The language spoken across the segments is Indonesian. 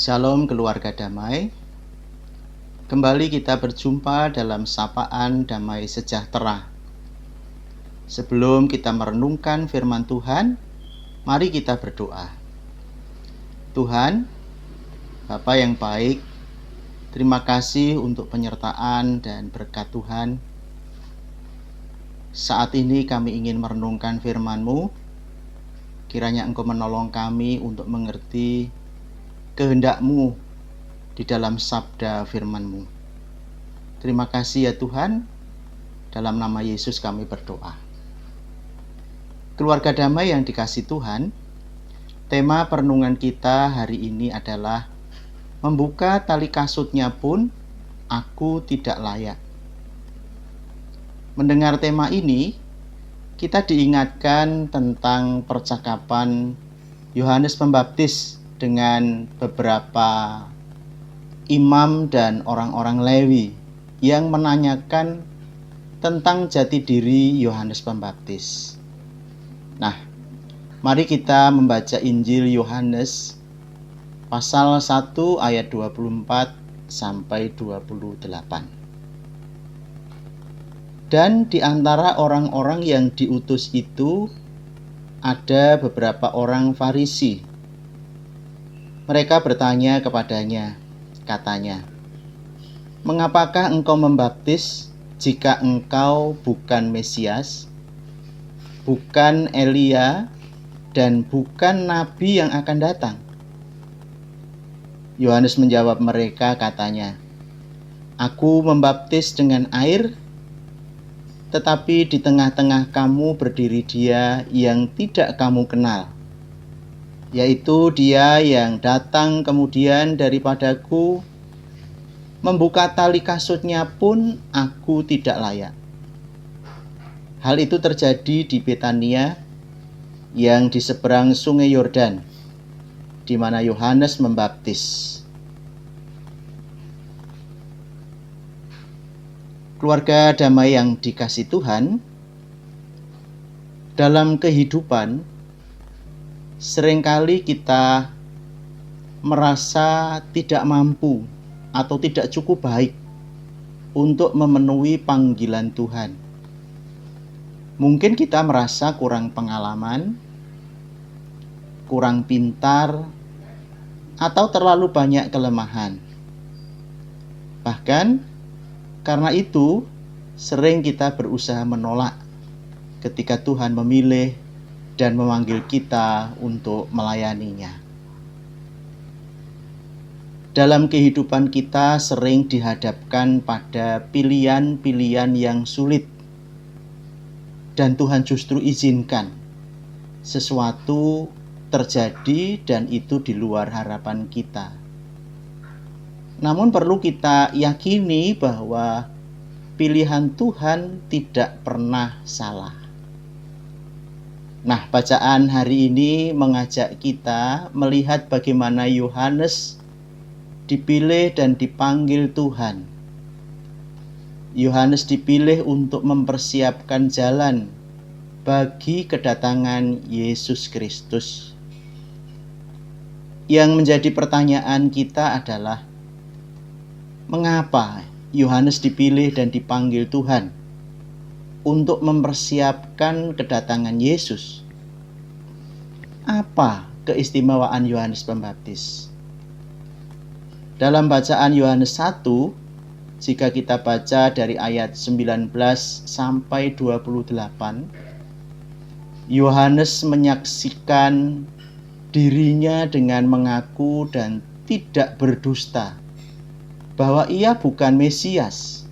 Shalom keluarga damai. Kembali kita berjumpa dalam sapaan damai sejahtera. Sebelum kita merenungkan firman Tuhan, mari kita berdoa. Tuhan, Bapa yang baik, terima kasih untuk penyertaan dan berkat Tuhan. Saat ini kami ingin merenungkan firman-Mu. Kiranya Engkau menolong kami untuk mengerti kehendak-Mu di dalam sabda firman-Mu. Terima kasih ya Tuhan, dalam nama Yesus kami berdoa. Keluarga damai yang dikasihi Tuhan, tema perenungan kita hari ini adalah membuka tali kasutnya pun aku tidak layak. Mendengar tema ini, kita diingatkan tentang percakapan Yohanes Pembaptis dengan beberapa imam dan orang-orang Lewi yang menanyakan tentang jati diri Yohanes Pembaptis. Nah, mari kita membaca Injil Yohanes pasal 1 ayat 24 sampai 28. Dan di antara orang-orang yang diutus itu ada beberapa orang Farisi. Mereka bertanya kepadanya, katanya, "Mengapakah engkau membaptis jika engkau bukan Mesias, bukan Elia, dan bukan Nabi yang akan datang?" Yohanes menjawab mereka, katanya, "Aku membaptis dengan air, tetapi di tengah-tengah kamu berdiri Dia yang tidak kamu kenal, yaitu Dia yang datang kemudian daripadaku. Membuka tali kasutnya pun aku tidak layak." Hal itu terjadi di Betania yang di seberang sungai Yordan, di mana Yohanes membaptis. Keluarga damai yang dikasihi Tuhan, dalam kehidupan seringkali kita merasa tidak mampu atau tidak cukup baik untuk memenuhi panggilan Tuhan. Mungkin kita merasa kurang pengalaman, kurang pintar, atau terlalu banyak kelemahan. Bahkan karena itu sering kita berusaha menolak ketika Tuhan memilih dan memanggil kita untuk melayaninya. Dalam kehidupan kita sering dihadapkan pada pilihan-pilihan yang sulit, dan Tuhan justru izinkan sesuatu terjadi dan itu di luar harapan kita. Namun perlu kita yakini bahwa pilihan Tuhan tidak pernah salah. Nah, bacaan hari ini mengajak kita melihat bagaimana Yohanes dipilih dan dipanggil Tuhan. Yohanes dipilih untuk mempersiapkan jalan bagi kedatangan Yesus Kristus. Yang menjadi pertanyaan kita adalah, mengapa Yohanes dipilih dan dipanggil Tuhan untuk mempersiapkan kedatangan Yesus? Apa keistimewaan Yohanes Pembaptis? Dalam bacaan Yohanes 1, jika kita baca dari ayat 19 sampai 28, Yohanes menyaksikan dirinya dengan mengaku dan tidak berdusta bahwa ia bukan Mesias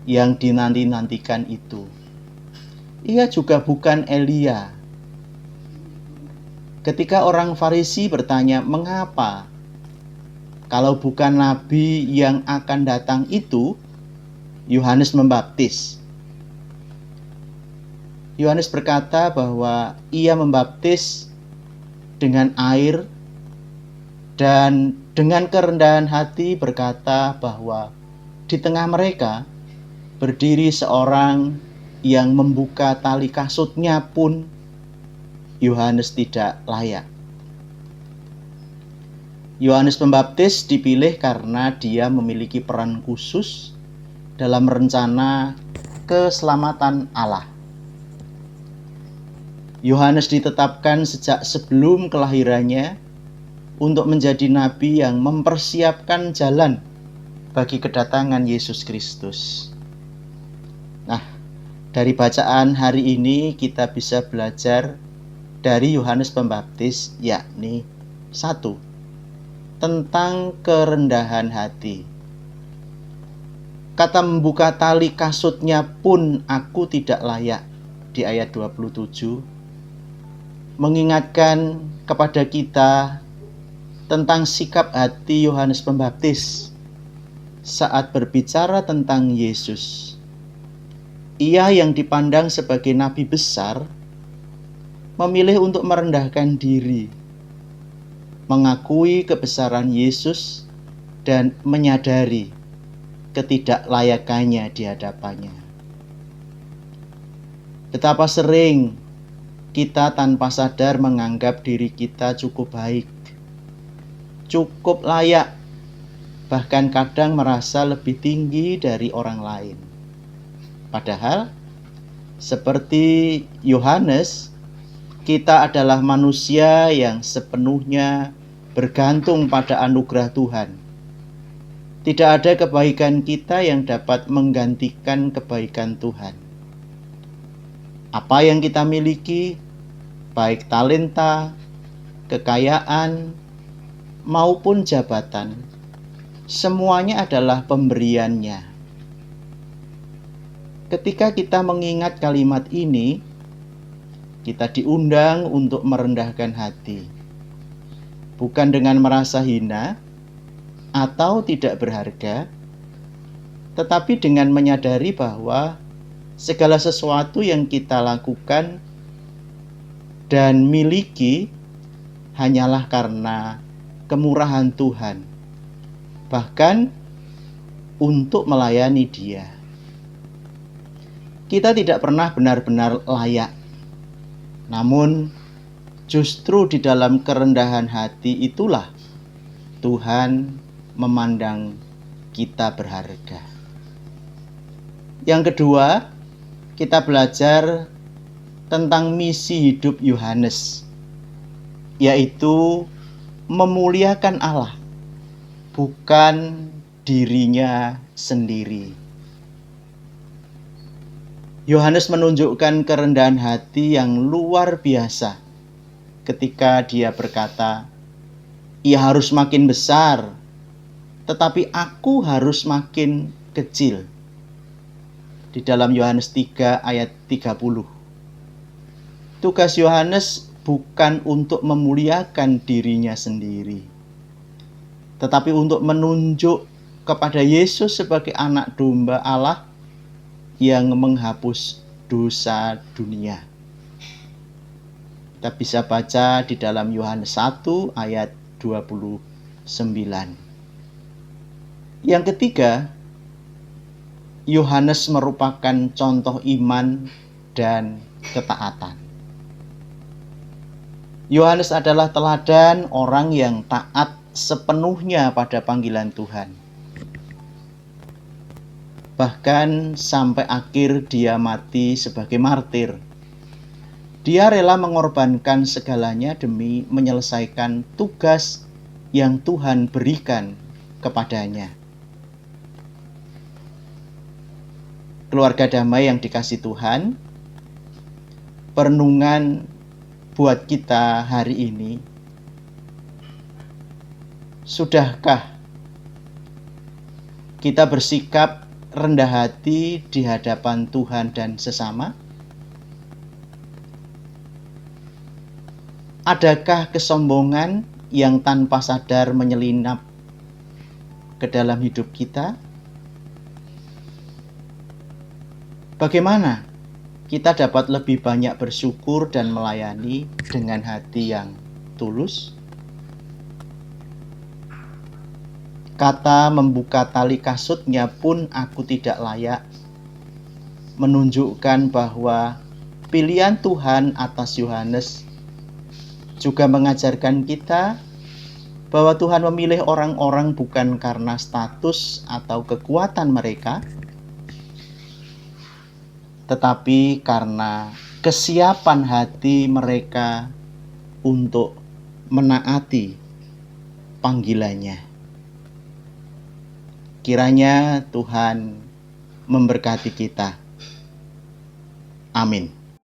yang dinanti-nantikan itu. Ia juga bukan Elia. Ketika orang Farisi bertanya, "Mengapa kalau bukan Nabi yang akan datang itu Yohanes membaptis?" Yohanes berkata bahwa ia membaptis dengan air dan dengan kerendahan hati berkata bahwa di tengah mereka berdiri seorang yang membuka tali kasutnya pun Yohanes tidak layak. Yohanes Pembaptis dipilih karena dia memiliki peran khusus dalam rencana keselamatan Allah. Yohanes ditetapkan sejak sebelum kelahirannya untuk menjadi nabi yang mempersiapkan jalan bagi kedatangan Yesus Kristus. Nah, dari bacaan hari ini kita bisa belajar dari Yohanes Pembaptis, yakni 1. Tentang kerendahan hati. Kata membuka tali kasutnya pun aku tidak layak di ayat 27 mengingatkan kepada kita tentang sikap hati Yohanes Pembaptis saat berbicara tentang Yesus. Ia yang dipandang sebagai nabi besar memilih untuk merendahkan diri, mengakui kebesaran Yesus dan menyadari ketidaklayakannya di hadapannya. Betapa sering kita tanpa sadar menganggap diri kita cukup baik, cukup layak, bahkan kadang merasa lebih tinggi dari orang lain. Padahal, seperti Yohanes, kita adalah manusia yang sepenuhnya bergantung pada anugerah Tuhan. Tidak ada kebaikan kita yang dapat menggantikan kebaikan Tuhan. Apa yang kita miliki, baik talenta, kekayaan, maupun jabatan, semuanya adalah pemberiannya. Ketika kita mengingat kalimat ini, kita diundang untuk merendahkan hati, bukan dengan merasa hina atau tidak berharga, tetapi dengan menyadari bahwa segala sesuatu yang kita lakukan dan miliki hanyalah karena kemurahan Tuhan, bahkan untuk melayani Dia. Kita tidak pernah benar-benar layak, namun justru di dalam kerendahan hati itulah Tuhan memandang kita berharga. Yang kedua, kita belajar tentang misi hidup Yohanes, yaitu memuliakan Allah, bukan dirinya sendiri. Yohanes menunjukkan kerendahan hati yang luar biasa ketika dia berkata, "Ia harus makin besar, tetapi aku harus makin kecil." Di dalam Yohanes 3 ayat 30. Tugas Yohanes bukan untuk memuliakan dirinya sendiri, tetapi untuk menunjuk kepada Yesus sebagai anak domba Allah yang menghapus dosa dunia. Kita bisa baca di dalam Yohanes 1 ayat 29. Yang ketiga, Yohanes merupakan contoh iman dan ketaatan. Yohanes adalah teladan orang yang taat sepenuhnya pada panggilan Tuhan. Bahkan sampai akhir dia mati sebagai martir. Dia rela mengorbankan segalanya demi menyelesaikan tugas yang Tuhan berikan kepadanya. Keluarga damai yang dikasihi Tuhan, perenungan buat kita hari ini, sudahkah kita bersikap rendah hati di hadapan Tuhan dan sesama? Adakah kesombongan yang tanpa sadar menyelinap ke dalam hidup kita? Bagaimana kita dapat lebih banyak bersyukur dan melayani dengan hati yang tulus? Kata membuka tali kasutnya pun aku tidak layak menunjukkan bahwa pilihan Tuhan atas Yohanes juga mengajarkan kita bahwa Tuhan memilih orang-orang bukan karena status atau kekuatan mereka, tetapi karena kesiapan hati mereka untuk menaati panggilannya. Kiranya Tuhan memberkati kita. Amin.